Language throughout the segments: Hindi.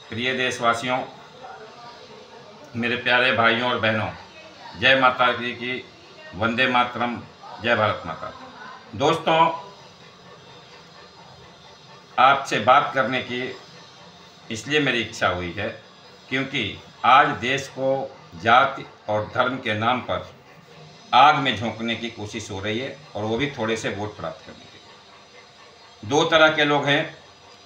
प्रिय देशवासियों, मेरे प्यारे भाइयों और बहनों, जय माता दी की, वंदे मातरम, जय भारत माता। दोस्तों, आपसे बात करने की इसलिए मेरी इच्छा हुई है क्योंकि आज देश को जाति और धर्म के नाम पर आग में झोंकने की कोशिश हो रही है, और वो भी थोड़े से वोट प्राप्त करने के लिए। दो तरह के लोग हैं,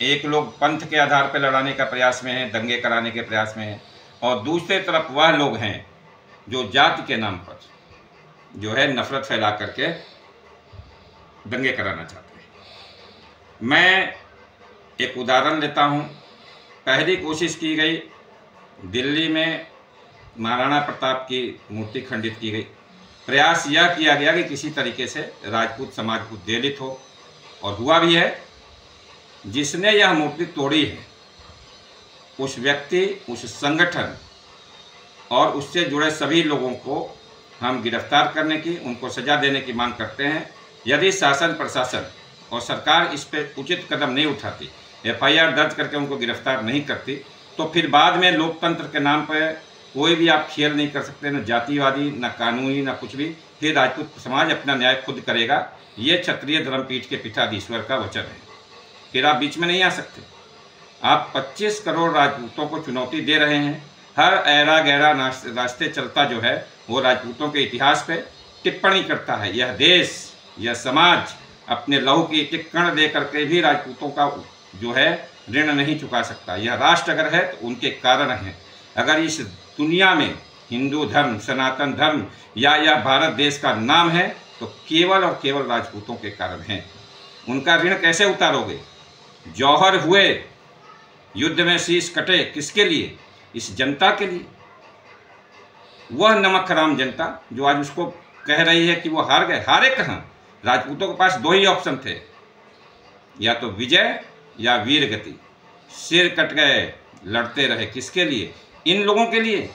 एक लोग पंथ के आधार पर लड़ाने का प्रयास में हैं, दंगे कराने के प्रयास में हैं, और दूसरे तरफ वह लोग हैं जो जाति के नाम पर जो है नफरत फैला करके दंगे कराना चाहते हैं। मैं एक उदाहरण लेता हूं। पहली कोशिश की गई, दिल्ली में महाराणा प्रताप की मूर्ति खंडित की गई। प्रयास यह किया गया कि किसी तरीके से राजपूत समाज को उद्वेलित हो, और हुआ भी है। जिसने यह मूर्ति तोड़ी है उस व्यक्ति, उस संगठन और उससे जुड़े सभी लोगों को हम गिरफ्तार करने की, उनको सजा देने की मांग करते हैं। यदि शासन, प्रशासन और सरकार इस पर उचित कदम नहीं उठाती, FIR दर्ज करके उनको गिरफ्तार नहीं करती, तो फिर बाद में लोकतंत्र के नाम पर कोई भी आप खेल नहीं कर सकते, न जातिवादी, न कानूनी, न कुछ भी। फिर राजपूत समाज अपना न्याय खुद करेगा। ये क्षत्रिय धर्मपीठ के पीठाधीश्वर का वचन है। फिर आप बीच में नहीं आ सकते। आप 25 करोड़ राजपूतों को चुनौती दे रहे हैं। हर ऐरा गैरा रास्ते चलता जो है वो राजपूतों के इतिहास पे टिप्पणी करता है। यह देश, यह समाज अपने लहू की एक कण दे करके भी राजपूतों का जो है ऋण नहीं चुका सकता। यह राष्ट्र अगर है तो उनके कारण हैं। अगर इस दुनिया में हिंदू धर्म, सनातन धर्म या यह भारत देश का नाम है तो केवल और केवल राजपूतों के कारण हैं। उनका ऋण कैसे उतारोगे? जौहर हुए, युद्ध में शीश कटे, किसके लिए? इस जनता के लिए। वह नमक हराम जनता जो आज उसको कह रही है कि वो हार गए। हारे कहाँ? राजपूतों के पास दो ही ऑप्शन थे, या तो विजय या वीर गति। सिर कट गए, लड़ते रहे। किसके लिए? इन लोगों के लिए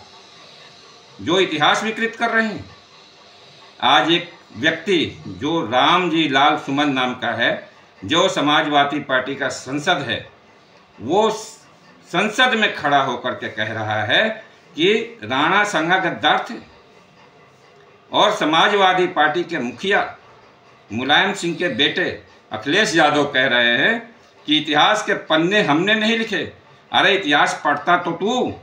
जो इतिहास विकृत कर रहे हैं। आज एक व्यक्ति जो रामजी लाल सुमन नाम का है, जो समाजवादी पार्टी का संसद है, वो संसद में खड़ा होकर के कह रहा है कि राणा सांगा गद्दार थे, और समाजवादी पार्टी के मुखिया मुलायम सिंह के बेटे अखिलेश यादव कह रहे हैं कि इतिहास के पन्ने हमने नहीं लिखे। अरे इतिहास पढ़ता तो तू,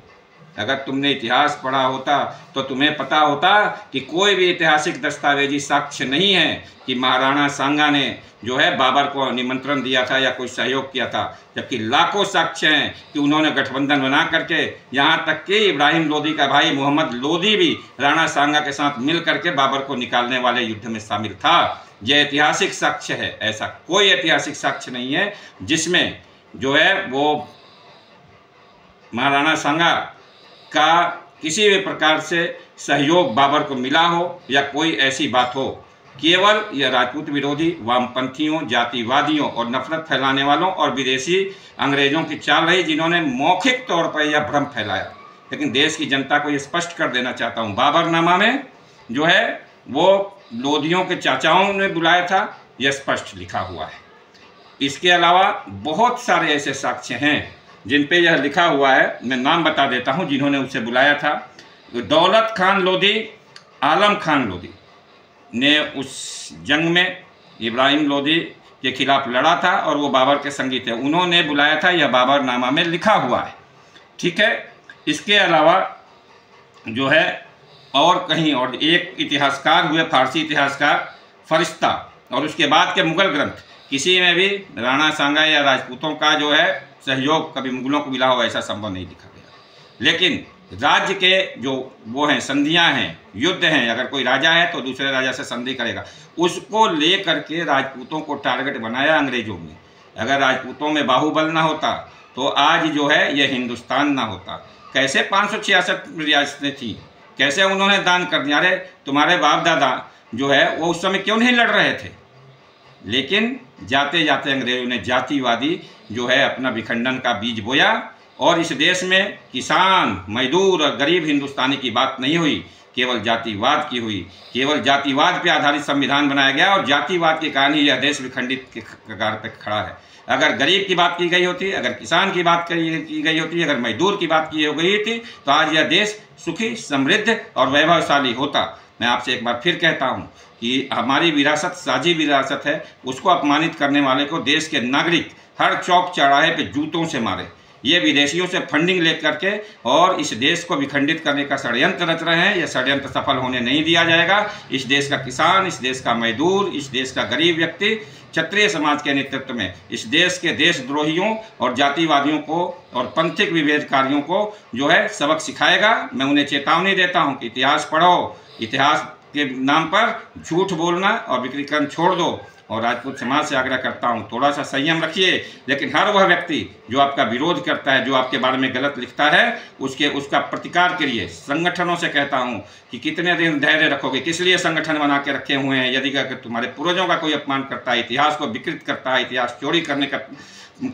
अगर तुमने इतिहास पढ़ा होता तो तुम्हें पता होता कि कोई भी ऐतिहासिक दस्तावेजी साक्ष्य नहीं है कि महाराणा सांगा ने जो है बाबर को निमंत्रण दिया था या कोई सहयोग किया था। जबकि लाखों साक्ष्य हैं कि उन्होंने गठबंधन बना करके, यहाँ तक कि इब्राहिम लोदी का भाई मोहम्मद लोदी भी राणा सांगा के साथ मिल करके बाबर को निकालने वाले युद्ध में शामिल था। यह ऐतिहासिक साक्ष्य है। ऐसा कोई ऐतिहासिक साक्ष्य नहीं है जिसमें जो है वो महाराणा सांगा का किसी भी प्रकार से सहयोग बाबर को मिला हो या कोई ऐसी बात हो। केवल यह राजपूत विरोधी वामपंथियों, जातिवादियों और नफरत फैलाने वालों और विदेशी अंग्रेजों की चाल रही, जिन्होंने मौखिक तौर पर यह भ्रम फैलाया। लेकिन देश की जनता को यह स्पष्ट कर देना चाहता हूँ, बाबरनामा में जो है वो लोधियों के चाचाओं ने बुलाया था, यह स्पष्ट लिखा हुआ है। इसके अलावा बहुत सारे ऐसे साक्ष्य हैं जिन पे यह लिखा हुआ है। मैं नाम बता देता हूं जिन्होंने उसे बुलाया था। दौलत खान लोधी, आलम खान लोधी ने उस जंग में इब्राहिम लोदी के खिलाफ लड़ा था और वो बाबर के संगी थे। उन्होंने बुलाया था, यह बाबरनामा में लिखा हुआ है। ठीक है। इसके अलावा जो है और कहीं और एक इतिहासकार हुए, फारसी इतिहासकार फरिश्ता, और उसके बाद के मुगल ग्रंथ, किसी में भी राणा सांगा या राजपूतों का जो है सहयोग कभी मुगलों को मिला हो, ऐसा संभव नहीं लिखा गया। लेकिन राज्य के जो वो हैं, संधियां हैं, युद्ध हैं, अगर कोई राजा है तो दूसरे राजा से संधि करेगा, उसको ले करके राजपूतों को टारगेट बनाया अंग्रेजों ने। अगर राजपूतों में बाहुबल ना होता तो आज जो है यह हिंदुस्तान ना होता। कैसे 566 रियासतें थी, कैसे उन्होंने दान कर दिया। अरे तुम्हारे बाप दादा जो है वो उस समय क्यों नहीं लड़ रहे थे? लेकिन जाते जाते अंग्रेजों ने जातिवादी जो है अपना विखंडन का बीज बोया, और इस देश में किसान, मजदूर और गरीब हिंदुस्तानी की बात नहीं हुई। केवल जातिवाद की हुई। केवल जातिवाद पे आधारित संविधान बनाया गया और जातिवाद के कारण ही यह देश विखंडित के कगार पर खड़ा है। अगर गरीब की बात की गई होती, अगर किसान की बात की गई होती, अगर मजदूर की बात की गई थी, तो आज यह देश सुखी, समृद्ध और वैभवशाली होता। मैं आपसे एक बार फिर कहता हूँ कि हमारी विरासत साझी विरासत है, उसको अपमानित करने वाले को देश के नागरिक हर चौक चौराहे पे जूतों से मारे। ये विदेशियों से फंडिंग ले करके और इस देश को विखंडित करने का षड्यंत्र रच रहे हैं। यह षड्यंत्र सफल होने नहीं दिया जाएगा। इस देश का किसान, इस देश का मजदूर, इस देश का गरीब व्यक्ति क्षत्रिय समाज के नेतृत्व में इस देश के देशद्रोहियों और जातिवादियों को और पंथिक विभेदकारियों को जो है सबक सिखाएगा। मैं उन्हें चेतावनी देता हूँ कि इतिहास पढ़ो, इतिहास के नाम पर झूठ बोलना और विकृतिकरण छोड़ दो। और राजपूत समाज से आग्रह करता हूँ, थोड़ा सा संयम रखिए, लेकिन हर वह व्यक्ति जो आपका विरोध करता है, जो आपके बारे में गलत लिखता है, उसका प्रतिकार करिए। संगठनों से कहता हूँ कि कितने दिन धैर्य रखोगे, किस लिए संगठन बना के रखे हुए हैं। यदि अगर तुम्हारे पूर्वजों का कोई अपमान करता है, इतिहास को विकृत करता है, इतिहास चोरी करने का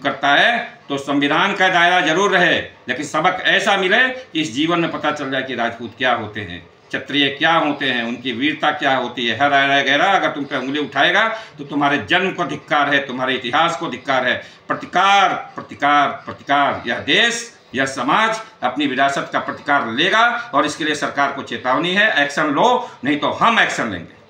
करता है, तो संविधान का दायरा जरूर रहे, लेकिन सबक ऐसा मिले कि इस जीवन में पता चल जाए कि राजपूत क्या होते हैं, क्षत्रिय क्या होते हैं, उनकी वीरता क्या होती है। हर गहरा अगर तुम पे उंगली उठाएगा तो तुम्हारे जन्म को धिक्कार है, तुम्हारे इतिहास को धिक्कार है। प्रतिकार प्रतिकार प्रतिकार। यह देश, यह समाज अपनी विरासत का प्रतिकार लेगा और इसके लिए सरकार को चेतावनी है, एक्शन लो, नहीं तो हम एक्शन लेंगे।